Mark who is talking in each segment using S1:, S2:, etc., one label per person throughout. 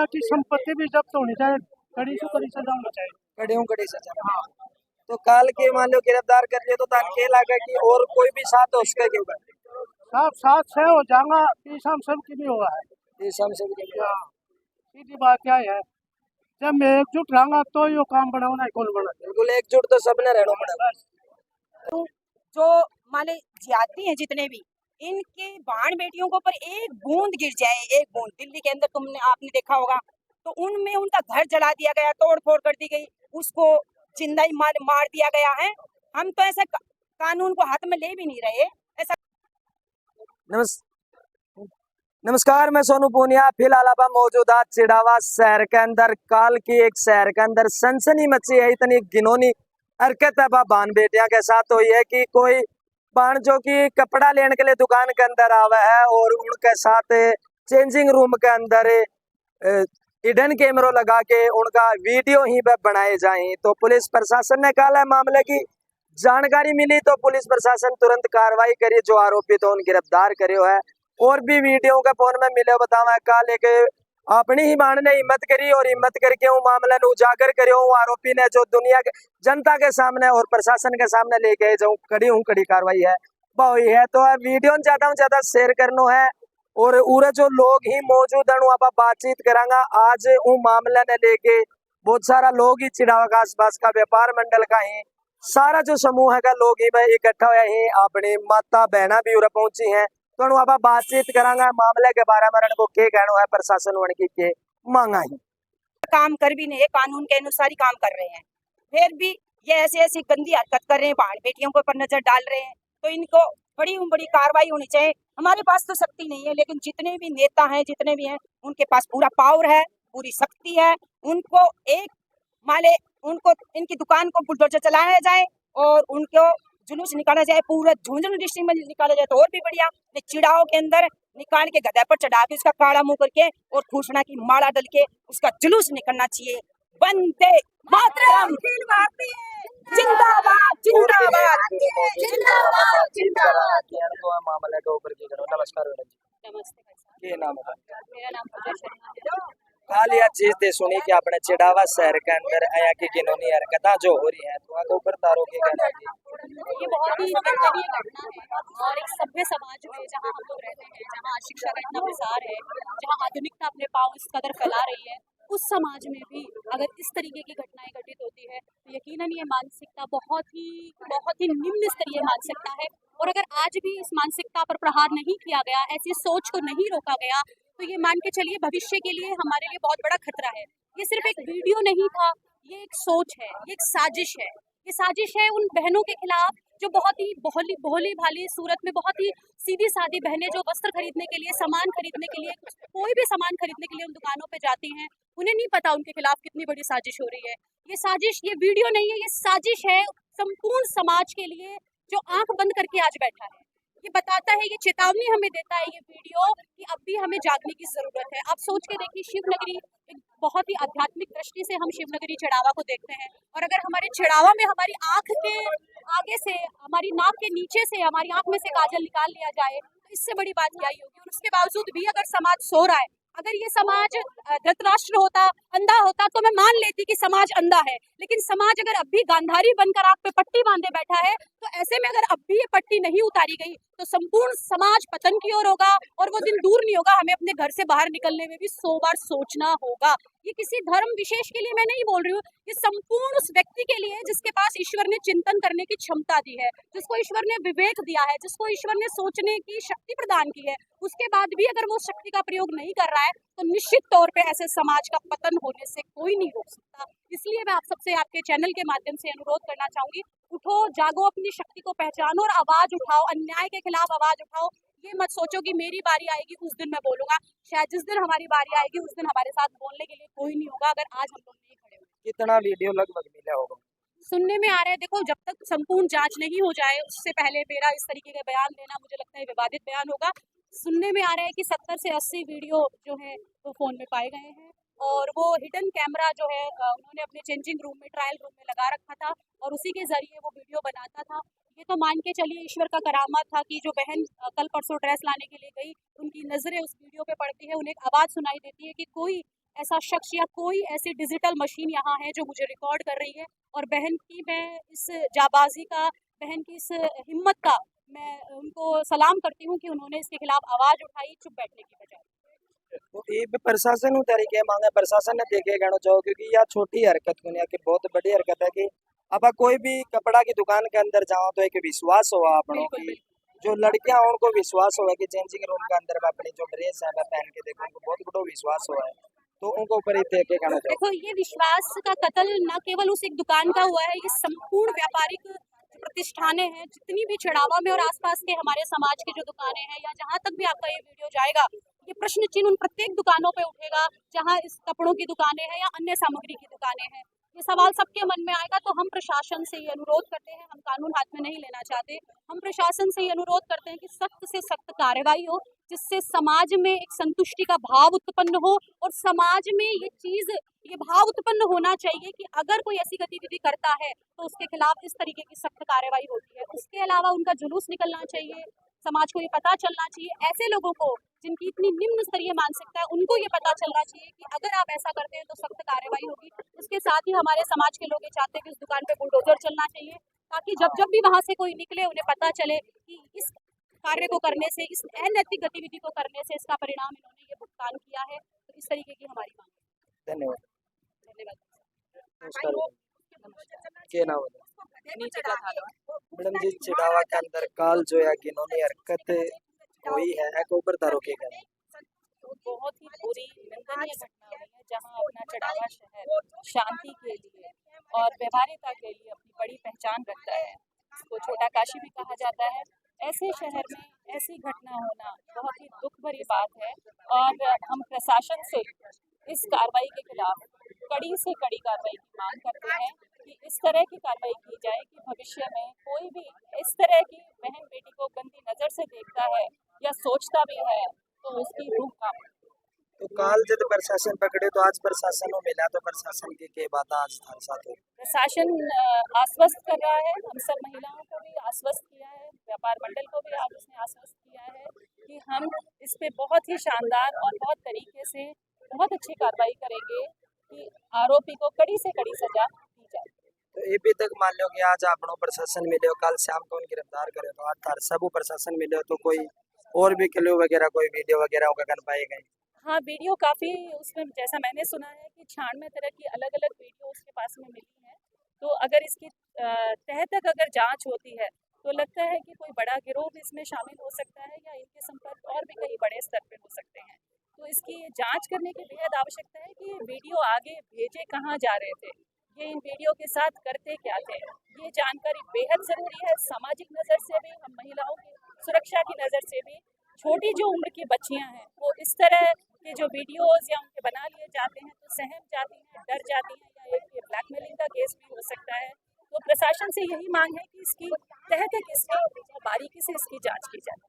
S1: की संपत्ति भी जब्त होनी चाहिए, कड़ी से कड़ी सजा होनी चाहिए।
S2: कड़ी सजा। हाँ। तो काल के मान लो गिरफ्तार कर लिया तो तान के लगा कि और कोई भी साथ हो उसका क्यों कर
S1: साहब साथ से हो जाएगा, पीछा सब की नहीं होगा है।
S2: ये सब
S1: सीधी बात क्या है, जब मैं एकजुट रहूंगा तो यो काम बनाना है, कौन बना।
S2: बिल्कुल एकजुट तो सबने रहना पड़ेगा।
S3: तो जो माने ज्यादती हैं जितने भी, इनके बाण बेटियों के ऊपर एक बूंद गिर जाए, एक बूंद, दिल्ली के अंदर आपने देखा होगा, तो उनमें उनका घर जला दिया गया, तोड़ फोड़ कर दी गई, उसको जिंदा ही मार दिया गया है। हम तो ऐसा कानून को हाथ में ले भी नहीं रहे ऐसा।
S2: नमस्कार, मैं सोनू पूनिया। फिलहाल अब मौजूदा चिड़ावा शहर के अंदर काल की एक शहर के अंदर सनसनी मची है। इतनी घिनौनी हरकत है बान बेटियां के साथ हुई है कि कोई बाण जो कि कपड़ा लेने के लिए दुकान के अंदर आवा है और उनके साथ चेंजिंग रूम के अंदर हिडन कैमरा लगा के उनका वीडियो ही बनाए जाए। तो पुलिस प्रशासन ने कहा है मामले की जानकारी मिली तो पुलिस प्रशासन तुरंत कार्रवाई करी, जो आरोपी तो उन गिरफ्तार करियो है। और भी वीडियो का फोन में मिले बतावा का लेके अपनी ही बाण ने हिम्मत करी और हिम्मत करके वो मामले ने उजागर करियो आरोपी ने, जो दुनिया के जनता के सामने और प्रशासन के सामने लेके जो कड़ी कार्रवाई है वो हुई है। तो वीडियो ज्यादा शेयर करना है और उरे जो लोग ही मौजूद है वहाँ बातचीत करांगा। आज वो मामले ने लेके बहुत सारा लोग ही चिड़ावा का आसपास का व्यापार मंडल का ही सारा जो समूह है का लोग ही भाई इकट्ठा हुए ही, अपनी माता बहना भी उरे पहुंची है। तो आप बातचीत करांगा मामले के बारे में, को क्या कहना है प्रशासन उनकी के मांगा ही
S3: काम कर भी नहीं, कानून के अनुसार ही काम कर रहे हैं, फिर भी ये ऐसी गंदी हरकत कर रहे हैं, बाहर बेटियों के ऊपर नजर डाल रहे हैं। तो इनको बड़ी कार्रवाई होनी चाहिए। हमारे पास तो शक्ति नहीं है, लेकिन जितने भी नेता हैं, जितने भी हैं, उनके पास पूरा पावर है, पूरी शक्ति है। उनको एक माले उनको इनकी दुकान को बुलडोजर चलाया जाए और उनको जुलूस निकाला जाए, पूरा झुंझुनू डिस्ट्रिक्ट में निकाला जाए तो और भी बढ़िया। चिड़ाव के अंदर निकाल के गधे पर चढ़ा के उसका काड़ा मुंह करके और घोषणा की माला डल के उसका जुलूस निकलना चाहिए। वंदे मातरम, जिंदाबाद जिंदाबाद जिंदाबाद जिंदाबाद।
S2: मामले के ऊपर की करो। नमस्कार मैडम जी।
S4: नमस्ते।
S2: क्या नाम है?
S4: मेरा नाम पूजा शर्मा है।
S2: हाल यह चीज दे सुनी कि अपने चिड़ावा शहर के अंदर आया की गिनौनी हरकत जो हो रही है, तो ऊपर तारों के कहना है
S4: ये बहुत ही दंडनीय घटना है और एक सभ्य समाज में जहाँ हम लोग रहते हैं, जहाँ शिक्षा का इतना प्रसार है, जहाँ आधुनिकता अपने पाँव इस कदर फैला रही है, उस समाज में भी अगर इस तरीके की घटनाएं घटित होती है तो यकीनन ये मानसिकता बहुत ही निम्न स्तरीय मानसिकता है। और अगर आज भी इस मानसिकता पर प्रहार नहीं किया गया, ऐसी सोच को नहीं रोका गया, तो ये मान के चलिए भविष्य के लिए हमारे लिए बहुत बड़ा खतरा है। ये सिर्फ एक वीडियो नहीं था, ये एक सोच है, ये एक साजिश है। ये साजिश है उन बहनों के खिलाफ जो बहुत ही भोली भाली सूरत में, बहुत ही सीधी सादी बहनें जो वस्त्र खरीदने के लिए, सामान खरीदने के लिए, कोई भी सामान खरीदने के लिए उन दुकानों पे जाती हैं, उन्हें नहीं पता उनके खिलाफ कितनी बड़ी साजिश हो रही है। ये साजिश, ये वीडियो नहीं है, ये साजिश है संपूर्ण समाज के लिए जो आंख बंद करके आज बैठा है। ये बताता है, ये चेतावनी हमें देता है ये वीडियो कि अब भी हमें जागने की जरूरत है। आप सोच के देखिए, शिवनगरी एक बहुत ही आध्यात्मिक दृष्टि से हम शिवनगरी चिड़ावा को देखते हैं, और अगर हमारे चिड़ावा में हमारी आंख के आगे से, हमारी नाक के नीचे से, हमारी आंख में से काजल निकाल लिया जाए तो इससे बड़ी बात क्या ही होगी। और उसके बावजूद भी अगर समाज सो रहा है, अगर ये समाज धृतराष्ट्र होता, अंधा होता, तो मैं मान लेती कि समाज अंधा है, लेकिन समाज अगर अब भी गांधारी बनकर आंख पे पट्टी बांधे बैठा है, तो ऐसे में अगर अब भी ये पट्टी नहीं उतारी गई तो संपूर्ण समाज पतन की ओर होगा और वो दिन दूर नहीं होगा। हमें अपने घर से बाहर निकलने में भी 100 बार सोचना होगा। ये किसी धर्म विशेष के लिए मैं नहीं बोल रही हूँ, ये संपूर्ण उस व्यक्ति के लिए जिसके पास ईश्वर ने चिंतन करने की क्षमता दी है, जिसको ईश्वर ने विवेक दिया है, जिसको ईश्वर ने सोचने की शक्ति प्रदान की है। उसके बाद भी अगर वो शक्ति का प्रयोग नहीं कर रहा है तो निश्चित तौर पे ऐसे समाज का पतन होने से कोई नहीं रोक सकता। इसलिए मैं आप सबसे, आपके चैनल के माध्यम से अनुरोध करना चाहूंगी, उठो, जागो, अपनी शक्ति को पहचानो और आवाज उठाओ, अन्याय के खिलाफ आवाज उठाओ। ये मत सोचो कि मेरी बारी आएगी उस दिन मैं बोलूंगा। शायद जिस दिन हमारी बारी आएगी उस दिन हमारे साथ बोलने के लिए कोई नहीं होगा, अगर आज हम लोग नहीं खड़े होंगे।
S2: कितना वीडियो लगभग मिला होगा?
S4: सुनने में आ रहा है, देखो, जब तक संपूर्ण जांच नहीं हो जाए उससे पहले मेरा इस तरीके का बयान देना मुझे लगता है विवादित बयान होगा। सुनने में आ रहा है कि 70 से 80 वीडियो जो है वो फोन में पाए गए हैं, और वो हिडन कैमरा जो है उन्होंने अपने चेंजिंग रूम में, ट्रायल रूम में लगा रखा था और उसी के जरिए वो वीडियो बनाता था। ये तो मान के चलिए ईश्वर का करामात था कि जो बहन कल परसों ड्रेस लाने के लिए गई, उनकी नजरें उस वीडियो पे पड़ती है, उन्हें एक आवाज सुनाई देती है कि कोई ऐसा शख्स या कोई ऐसी डिजिटल मशीन यहाँ है जो मुझे रिकॉर्ड कर रही है। और बहन की मैं इस जाबाजी का, बहन की इस हिम्मत का मैं उनको सलाम करती हूँ कि उन्होंने इसके खिलाफ आवाज़ उठाई चुप बैठने की बजाय।
S2: तो ये भी प्रशासन तरीके मांगे प्रशासन ने देखे कहना चाहो, क्योंकि यह छोटी हरकत दुनिया की बहुत बड़ी हरकत है कि अब कोई भी कपड़ा की दुकान के अंदर जाओ तो एक विश्वास हुआ अपनों
S4: बिल्कुल,
S2: की, जो लड़कियां हैं उनको विश्वास हुआ कि चेंजिंग रूम के अंदर अपनी जो ड्रेस है वह पहन के देखो, उनको बहुत बड़ा विश्वास हुआ है, तो उनको ऊपर ही देखे कहना चाहो।
S4: देखो, ये विश्वास का कत्ल न केवल उस एक दुकान का हुआ है, ये संपूर्ण व्यापारिक प्रतिष्ठानें हैं जितनी भी चढ़ावा में और आसपास के हमारे समाज के जो दुकानें हैं, या जहाँ तक भी आपका ये वीडियो जाएगा, ये प्रश्न चिन्ह उन प्रत्येक दुकानों पे उठेगा जहाँ इस कपड़ों की दुकानें हैं या अन्य सामग्री की दुकानें हैं। ये सवाल सबके मन में आएगा। तो हम प्रशासन से ये अनुरोध करते हैं, हम कानून हाथ में नहीं लेना चाहते, हम प्रशासन से ये अनुरोध करते हैं कि सख्त से सख्त कार्रवाई हो, जिससे समाज में एक संतुष्टि का भाव उत्पन्न हो। और समाज में ये भाव उत्पन्न होना चाहिए कि अगर कोई ऐसी गतिविधि करता है तो उसके खिलाफ इस तरीके की सख्त कार्रवाई होती है। उसके अलावा उनका जुलूस निकलना चाहिए, समाज को ये पता चलना चाहिए, ऐसे लोगों को जिनकी इतनी निम्न स्तरीय मानसिकता है उनको ये पता चलना चाहिए कि अगर आप ऐसा करते हैं तो सख्त कार्रवाई होगी। उसके साथ ही हमारे समाज के लोग ये चाहते हैं कि उस दुकान पे बुलडोजर चलना चाहिए, ताकि जब जब भी वहाँ से कोई निकले उन्हें पता चले कि इस कार्य को करने से, इस अनैतिक गतिविधि को करने से इसका परिणाम इन्होंने ये भुगतान किया है। तो इस तरीके की हमारी मांग है।
S2: धन्यवाद।
S4: धन्यवाद।
S2: नमस्कार, क्या नाम है?
S3: नीचे का था
S2: मैडम जी, चिड़ावा के अंदर काल जो है घिनौनी हरकत हुई है, को ऊपर तारों के कहना
S3: बहुत ही बुरी निंदनीय घटना हुई है, जहां अपना चढ़ावा शहर शांति के लिए और व्यवहारिकता के लिए अपनी बड़ी पहचान रखता है। इसको छोटा काशी भी कहा जाता है। ऐसे शहर में ऐसी घटना होना बहुत ही दुख भरी बात है और हम प्रशासन से इस कार्रवाई के खिलाफ कड़ी से कड़ी कार्रवाई की मांग करते हैं कि इस तरह की कार्रवाई की जाए कि भविष्य में कोई भी इस तरह की बहन बेटी को गंदी नज़र से देखता है या सोचता भी है तो उसकी रूह कांप।
S2: तो काल जब प्रशासन पकड़े तो आज प्रशासन को मिला, तो प्रशासन की बात आज हमारे साथ हो।
S3: प्रशासन आश्वस्त कर रहा है, हम सब महिलाओं को भी आश्वस्त किया है, व्यापार मंडल को भी आज उसने आश्वस्त किया है कि हम इस पे बहुत ही शानदार और बहुत तरीके से बहुत अच्छी कार्रवाई करेंगे कि आरोपी को कड़ी से कड़ी सजा दी जाए।
S2: तो ये भी तक मान लो कि आज आपनो प्रशासन मिले, कल शाम को गिरफ्तार करे, तो आज तार सब प्रशासन मिले, तो कोई और भी क्लू वगैरह, कोई वीडियो वगैरह होगा कर पाए गए?
S3: हाँ, वीडियो काफ़ी उसमें जैसा मैंने सुना है कि 96 तरह की अलग अलग वीडियो उसके पास में मिली हैं। तो अगर इसकी तह तक अगर जांच होती है तो लगता है कि कोई बड़ा गिरोह भी इसमें शामिल हो सकता है या इनके संपर्क और भी कई बड़े स्तर पे हो सकते हैं। तो इसकी जांच करने की बेहद आवश्यकता है कि ये वीडियो आगे भेजे कहाँ जा रहे थे, ये इन वीडियो के साथ करते क्या थे। ये जानकारी बेहद ज़रूरी है, सामाजिक नज़र से भी, हम महिलाओं की सुरक्षा की नज़र से भी। छोटी जो उम्र की बच्चियां हैं वो इस तरह के जो वीडियोस या उनके बना लिए जाते हैं तो सहम जाती हैं, डर जाती हैं, या एक ब्लैकमेलिंग का केस भी हो सकता है। तो प्रशासन से यही मांग है कि इसकी तह तक इसकी बारीकी से इसकी जांच की जाए।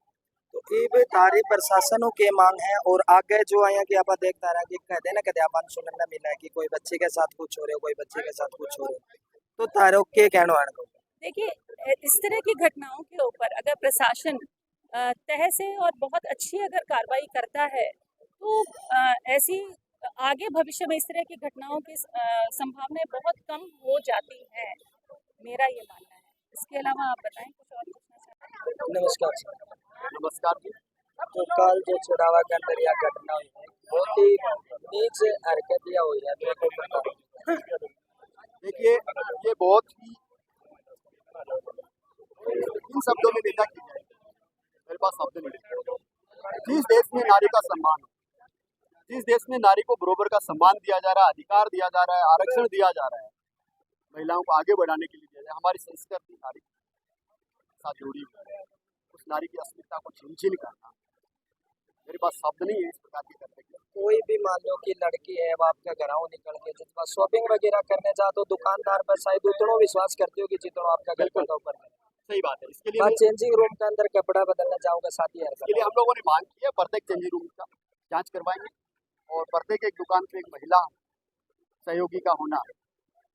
S2: तो ये भी तारी प्रशासनों के मांग है। और आगे जो आया कि आप देखता रहा कि कहते ना कदे अपन सुनने मिला है कि कोई बच्चे के साथ कुछ हो रहे, कोई बच्चे के साथ कुछ हो रहे, तो तारों के कहना है?
S3: देखिए, इस तरह की घटनाओं के ऊपर अगर प्रशासन तह से और बहुत अच्छी अगर कार्रवाई करता है तो ऐसी आगे भविष्य में इस तरह की घटनाओं की संभावनाएं बहुत कम हो जाती हैं, मेरा ये मानना है। इसके अलावा आप बताएं कुछ और पूछना चाहते हैं?
S2: नमस्कार सर।
S1: नमस्कार जी।
S2: तो कल जो चिड़ावा के अंदर यह घटना हुई है, बहुत ही नीच हरकत यह हुई है, तो आपको पता?
S1: देखिए, ये बहुत ही इन शब्दों में निंदा की जाए, मेरे पास शब्द नहीं। जिस देश में नारी का सम्मान हो, जिस देश में नारी को बराबर का सम्मान दिया जा रहा है, अधिकार दिया जा रहा है, आरक्षण दिया जा रहा है, महिलाओं को आगे बढ़ाने के लिए दिया जाए, हमारी संस्कृति नारी के साथ जुड़ी हुई है, उस नारी की अस्मिता को छीन करना, मेरे पास शब्द नहीं है इस प्रकार की करने के लिए।
S2: कोई भी मान लो कि लड़की है, अब आपका घरों निकल के जितना शॉपिंग वगैरह करने जाओ तो दुकानदार पर शायद उतना विश्वास करते हो कि जितना आपका घर का ऊपर है।
S1: सही बात है। इसके लिए
S2: चेंजिंग रूम के अंदर कपड़ा बदलना चाहूँगा साथी है।
S1: इसके लिए हम लोगों ने मांग की है, प्रत्येक चेंजिंग रूम का जांच करवाएंगे और प्रत्येक एक दुकान पे एक महिला सहयोगी का होना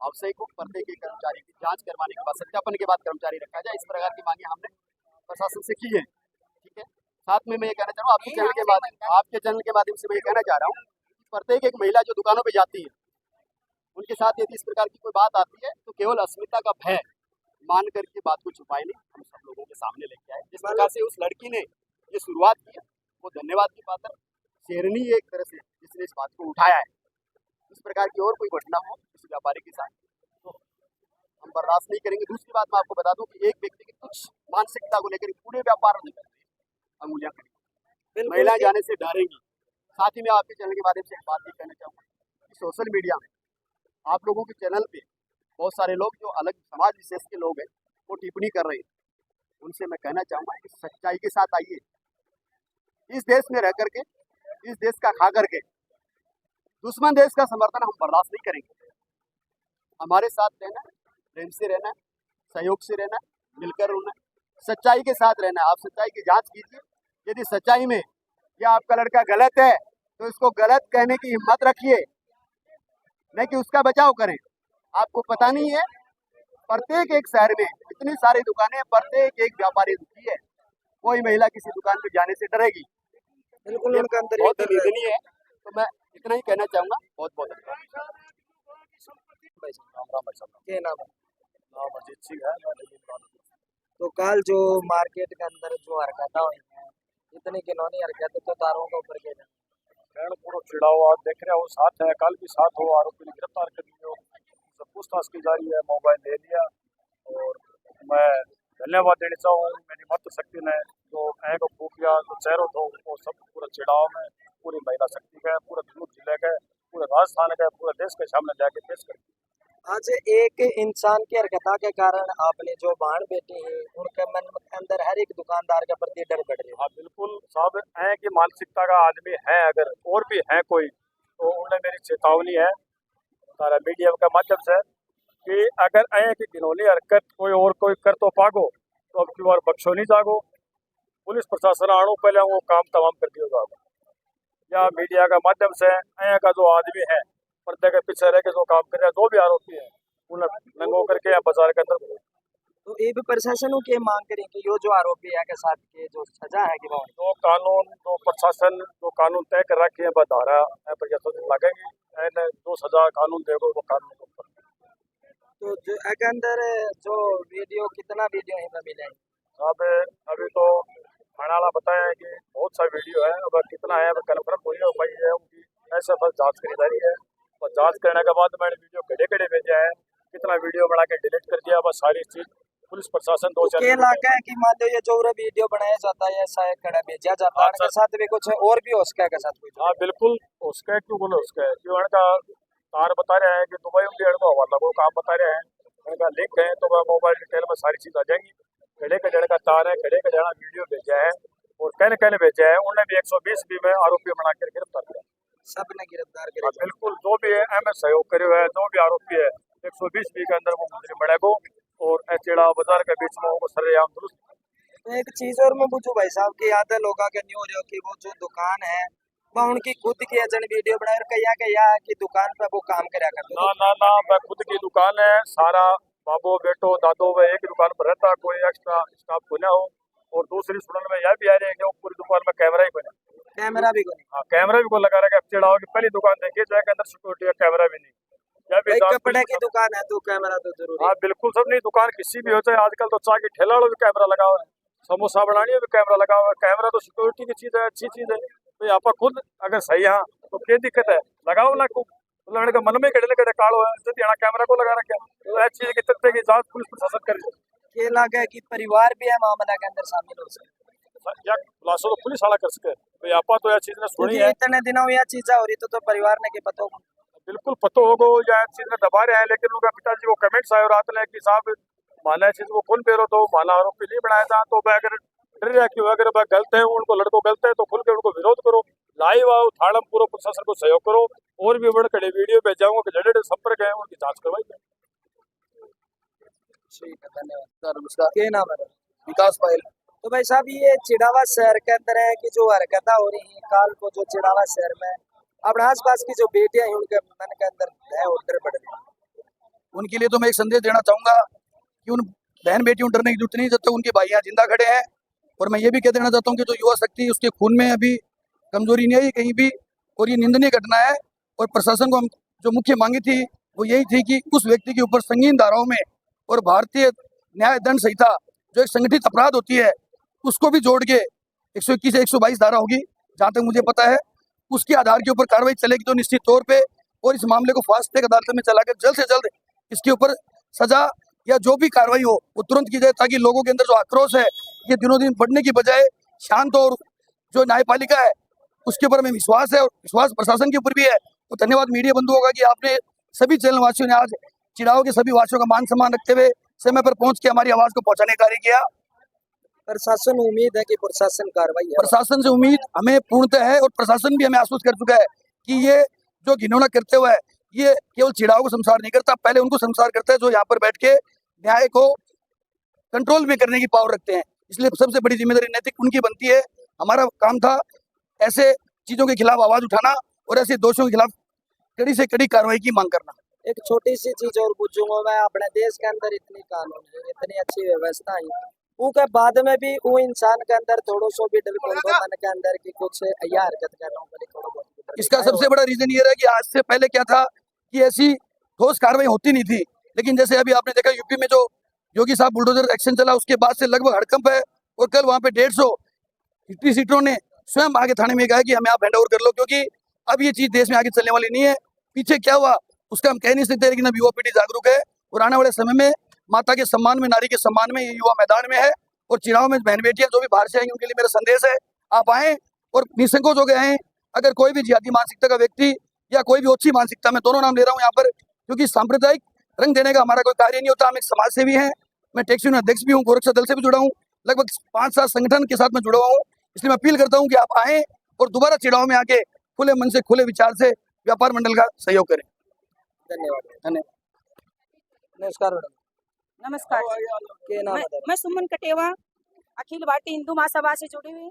S1: आवश्यक हो। प्रत्येक एक कर्मचारी की जांच करवाने के बाद सत्यापन के बाद कर्मचारी रखा जाए। इस प्रकार की मांगे हमने प्रशासन से की है। ठीक है, साथ में मैं ये कहना चाह रहा हूँ आपके चैनल के माध्यम से मैं ये कहना चाह रहा हूँ प्रत्येक एक महिला जो दुकानों पे जाती है, उनके साथ यदि इस प्रकार की कोई बात आती है तो केवल अस्मिता का भय मान करके बात को छुपाए नहीं, हम सब लोगों के सामने लेके आए। जिस प्रकार से उस लड़की ने ये शुरुआत की है, वो धन्यवाद की पात्र। शेरनी एक तरह से जिसने इस बात को उठाया है, इस प्रकार की और कोई घटना हो किसी व्यापारी के साथ तो हम बर्दाश्त नहीं करेंगे। दूसरी बात मैं आपको बता दूं कि एक व्यक्ति की कुछ मानसिकता को लेकर पूरे व्यापार में अंगुलियां करेंगी, महिलाएं जाने से डरेंगी। साथ ही मैं आपके चैनल के बारे में एक बात भी कहना चाहूँगा कि सोशल मीडिया में आप लोगों के चैनल पे बहुत सारे लोग जो अलग समाज विशेष के लोग हैं वो टिप्पणी कर रहे हैं, उनसे मैं कहना चाहूँगा कि सच्चाई के साथ आइए। इस देश में रह करके, इस देश का खा करके दुश्मन देश का समर्थन हम बर्दाश्त नहीं करेंगे। हमारे साथ रहना है, प्रेम से रहना है, सहयोग से रहना है, मिलकर रहना है, सच्चाई के साथ रहना है। आप सच्चाई की जांच कीजिए, यदि सच्चाई में या आपका लड़का गलत है तो इसको गलत कहने की हिम्मत रखिए, नहीं कि उसका बचाव करें। आपको पता नहीं है, प्रत्येक एक शहर में इतनी सारी दुकानें, प्रत्येक एक व्यापारी दुखी है, कोई महिला किसी दुकान पे जाने से डरेगी।
S2: बिल्कुल उनका अंदर
S1: बहुत निंदनीय है। तो मैं इतना ही कहना चाहूँगा। बहुत बहुत धन्यवाद।
S2: के नाम है?
S1: नाम अजीत सिंह है।
S2: तो कल जो मार्केट के अंदर जो हरकतें हुई हैं, इतनी घिनौनी हरकतें तो तारों के ऊपर के
S5: पूरा छिड़ा हुआ देख रहे हो, साथ है, कल भी साथ हो, आरोपी ने गिरफ्तार कर लिया, सब पूछताछ की जा रही है, मोबाइल ले लिया। और मैं धन्यवाद देना चाहूँ मेरी मातृशक्ति ने जो एक खुफिया जो चेहरों थो वो सब पूरा चिड़ाव में पूरी महिला शक्ति का, पूरे दूर जिले का, पूरे राजस्थान का, पूरे देश के सामने जाके पेश कर दिया।
S2: आज एक इंसान की हरकता के कारण आपने जो बाण बेटे हैं उनके मन के अंदर हर एक दुकानदार के प्रति डर बढ़ रही है।
S5: हाँ बिल्कुल साहब, है कि मानसिकता का आदमी है, अगर और भी है कोई तो उन्हें मेरी चेतावनी है सारा मीडिया के माध्यम से कि अगर ऐ की घिनौनी हरकत कोई और कोई कर तो पागो तो अब की बार बख्शो नहीं जागो। पुलिस प्रशासन आणो पहले वो काम तमाम कर दिया जाओ, या मीडिया का माध्यम से ऐ का जो आदमी है पर्दे के पीछे रह के जो काम कर रहे हैं, जो भी आरोपी है उन्हें नंगो करके या बाजार के अंदर।
S2: तो ये भी प्रशासन की मांग करें कि ये जो आरोपी है के साथ के जो सजा है कि
S5: जो कानून जो प्रशासन जो कानून तय कर रखे हैं बधारा प्रशासन लगेगी, जो सजा कानून देगा वो कानून के ऊपर।
S2: तो जो के अंदर जो वीडियो कितना वीडियो है मिले
S5: अब अभी तो थाना वाला बताया है कि बहुत सा वीडियो है, अब कितना है कन्फर्म हुई है उनकी ऐसे बस जाँच करी जा रही है। और जाँच करने के बाद मैंने वीडियो कड़े कड़े भेजा है, कितना वीडियो बना के डिलीट कर दिया, बस सारी चीज पुलिस प्रशासन दो
S2: तो इलाका है कि मान लो ये जो वीडियो बनाया जाता है ऐसा कड़ा भेजा जाता है, उनके साथ भी कुछ और भी हो सका के साथ कुछ।
S5: हाँ बिल्कुल उसका क्यों बोलो उसका क्यों उनका तार बता रहे हैं कि दुबई में डेढ़ को हवाला को काम बता रहे हैं, उनका लिंक है तो वह मोबाइल डिटेल में सारी चीज आ जाएंगी। खड़े का डेढ़ का तार है, खड़े का डेढ़ वीडियो भेजा है और कहने भेजा है, उन्हें भी 120 भी में आरोपी बनाकर गिरफ्तार किया,
S2: सबने गिरफ्तार
S5: किया। बिल्कुल जो भी है एम सहयोग करे हुए है, जो भी आरोपी है 120 बी के अंदर वो मुजरिम बनेगो और चेड़ा बाजार के बीच में वो सरेआम दुरुस्त।
S2: तो एक चीज और मैं पूछूं भाई साहब की याद है लोगों के नहीं हो रही कि वो जो दुकान है वह उनकी खुद की एजेंट वीडियो बनाए कया कि दुकान पे वो काम करा करते।
S5: ना वह खुद की दुकान है, सारा बाबो बेटो दादो वह एक दुकान पर रहता, कोई एक्स्ट्रा स्टाफ को ना हो। और दूसरी सुनने में यह भी आ रही है कि वो पूरी दुकान में कैमरा ही बना,
S2: कैमरा भी को नहीं।
S5: हाँ कैमरा भी को लगा रहा है। चिड़ाओ की पहली दुकान देखिए जाए अंदर सिक्योरिटी का कैमरा भी नहीं।
S2: कपड़े की दुकान है तो कैमरा तो जरूरी।
S5: हाँ बिल्कुल, सब नहीं दुकान किसी भी होता है, आजकल तो चाय की ठेला वाला भी कैमरा लगा हुआ है, समोसा बनानी है भी कैमरा लगा हुआ है। कैमरा तो सिक्योरिटी की चीज है, अच्छी चीज है। तो यहाँ पर खुद अगर सही हाँ तो क्या दिक्कत है, लगाओ ना को लड़के मन में कड़े कालो है जब यहाँ कैमरा को लगा रखे तो ऐसी चीज की तथ्य की जांच पुलिस प्रशासन करे।
S2: ये लगा कि परिवार भी है मामला के अंदर शामिल हो सके
S5: या खुलासा तो पुलिस वाला कर सके। तो यहाँ पर तो यह चीज ने सुनी है,
S2: इतने दिनों यह चीजें हो रही तो परिवार ने के पता होगा,
S5: बिल्कुल पता होगा या चीज में दबा रहे हैं। लेकिन उनका पिताजी को कमेंट्स आए रात में कि साहब माना चीज को कौन पेरो तो माना आरोपी नहीं बनाया था, तो वह अगर डर रहा क्यों, अगर वह गलत है उनको लड़को गलत है तो खुल के उनको विरोध करो, लाइव आओ थाड़म पूरा प्रशासन को सहयोग करो। और भी बड़े कड़े वीडियो भेजाऊंगा कि जड़े संपर्क है उनकी जांच करवाई।
S2: ठीक है, धन्यवाद।
S1: नमस्कार,
S2: क्या नाम है?
S1: विकास पायल।
S2: तो भाई साहब ये चिड़ावा शहर के अंदर है कि जो हरकतें हो रही है काल को जो चिड़ावा शहर में अपने आस पास की जो बेटियां हैं उनके मन के अंदर भय और डर बढ़ रही है,
S6: उनके लिए तो मैं एक संदेश देना चाहूंगा कि उन बहन बेटियों डरने की जरूरत नहीं जब तक उनके भाइयां जिंदा खड़े हैं। और मैं ये भी कह देना चाहता हूँ कि जो युवा शक्ति उसके खून में अभी कमजोरी नहीं आई कहीं भी, और ये निंदनीय घटना है। और प्रशासन को हम जो मुख्य मांगी थी वो यही थी कि उस व्यक्ति के ऊपर संगीन धाराओं में और भारतीय न्याय दंड संहिता जो एक संगठित अपराध होती है उसको भी जोड़ के 121 से 122 धारा होगी जहाँ तक मुझे पता है, उसके आधार के ऊपर कार्रवाई चलेगी तो निश्चित तौर पे, और इस मामले को फास्ट ट्रैक अदालत में चलाकर जल्द से जल्द इसके ऊपर सजा या जो भी कार्रवाई हो वो तुरंत की जाए, ताकि लोगों के अंदर जो आक्रोश है ये दिनों दिन बढ़ने की बजाय शांत, और जो न्यायपालिका है उसके ऊपर हमें विश्वास है और विश्वास प्रशासन के ऊपर भी है। तो धन्यवाद मीडिया बंधुओं का कि आपने सभी चैनल वासियों ने आज चिड़ाव के सभी वासियों का मान सम्मान रखते हुए समय पर पहुंच के हमारी आवाज को पहुंचाने का कार्य किया।
S2: प्रशासन उम्मीद है कि प्रशासन कार्रवाई है।
S6: प्रशासन से उम्मीद हमें पूर्णतः है और प्रशासन भी हमें आश्वस्त कर चुका है कि ये जो घिनौना करते हुए ये केवल चिड़ाव को संसार नहीं करता, पहले उनको संसार करता है जो यहाँ पर बैठ के न्याय को कंट्रोल में करने की पावर रखते हैं। इसलिए सबसे बड़ी जिम्मेदारी नैतिक उनकी बनती है। हमारा काम था ऐसे चीजों के खिलाफ आवाज उठाना और ऐसे दोषियों के खिलाफ कड़ी से कड़ी कार्रवाई की मांग करना।
S2: एक छोटी सी चीज और पूछूंगा मैं, अपने देश के अंदर इतनी कानून है, इतनी अच्छी व्यवस्था है, उसके बाद में भी वो इंसान के अंदर थोड़ा सो भी डर मन के अंदर की कुछ या हरकत करना हो,
S6: इसका सबसे बड़ा रीजन ये रहा कि आज से पहले क्या था कि ऐसी ठोस कार्रवाई होती नहीं थी, लेकिन जैसे अभी आपने देखा यूपी में जो योगी साहब बुलडोजर एक्शन चला उसके बाद से लगभग हड़कंप है। और कल वहां पे 150 सीटरों ने स्वयं आगे थाने में कहा कि हमें आप हैंड ओवर कर लो, क्योंकि अब ये चीज देश में आगे चलने वाली नहीं है। पीछे क्या हुआ उसका हम कह नहीं सकते, लेकिन अब युवा पीढ़ी जागरूक है और आने वाले समय में माता के सम्मान में, नारी के सम्मान में ये युवा मैदान में है। और चिड़ाव में बहन बेटियां जो भी बाहर से आएंगे उनके लिए मेरा संदेश है, आप आए और निसंकोच हो गए आए। अगर कोई भी जिहादी मानसिकता का व्यक्ति या कोई भी ओछी मानसिकता, मैं दोनों नाम ले रहा हूँ यहाँ पर, क्योंकि सांप्रदायिक रंग देने का हमारा कोई कार्य नहीं होता। हम एक समाज सेवी हैं, मैं टैक्सी यूनियन अध्यक्ष भी हूँ, गोरक्षा दल से भी जुड़ा हूँ, लगभग 5-7 संगठन के साथ मैं जुड़ा हुआ हूँ। इसलिए मैं अपील करता हूँ कि आप आए और दोबारा चिड़ाव में आके खुले मन से, खुले विचार से व्यापार मंडल का सहयोग करें।
S2: धन्यवाद। नमस्कार मैडम।
S3: नमस्कार।
S2: क्या नाम है?
S3: मैं सुमन कटेवा, अखिल भारतीय हिंदू महासभा से जुड़ी हुई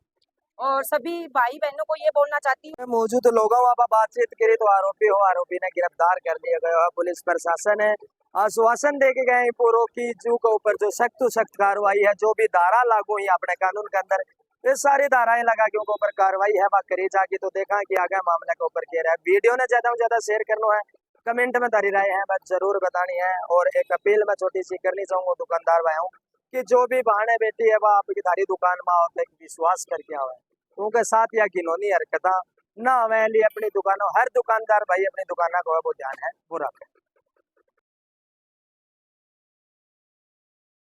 S3: और सभी भाई बहनों को ये बोलना चाहती हूँ।
S2: मौजूद लोगों आप बातचीत करी तो आरोपी ने गिरफ्तार कर लिया गया। पुलिस प्रशासन है आश्वासन दे के गए पूर्व की जू के ऊपर जो सख्त कार्रवाई है, जो भी धारा लागू हुई अपने कानून के अंदर ये सारी धाराएं लगा के उनके ऊपर कार्रवाई है वह करी जाके। तो देखा कि आगे मामले के ऊपर कह रहा है। वीडियो ने ज्यादा से ज्यादा शेयर करना है, कमेंट में तारी राय है बस जरूर बतानी है। और एक अपील मैं छोटी सी करनी चाहूंगा दुकानदार भाइयों कि जो भी बहाने बेटी है वह आपकी थारी दुकान में आओ विश्वास करके आवे, उनके साथ या घिनौनी हरकत ना हमें लिए अपनी दुकानों, हर दुकानदार भाई अपनी दुकान को वो ध्यान है वो रखें।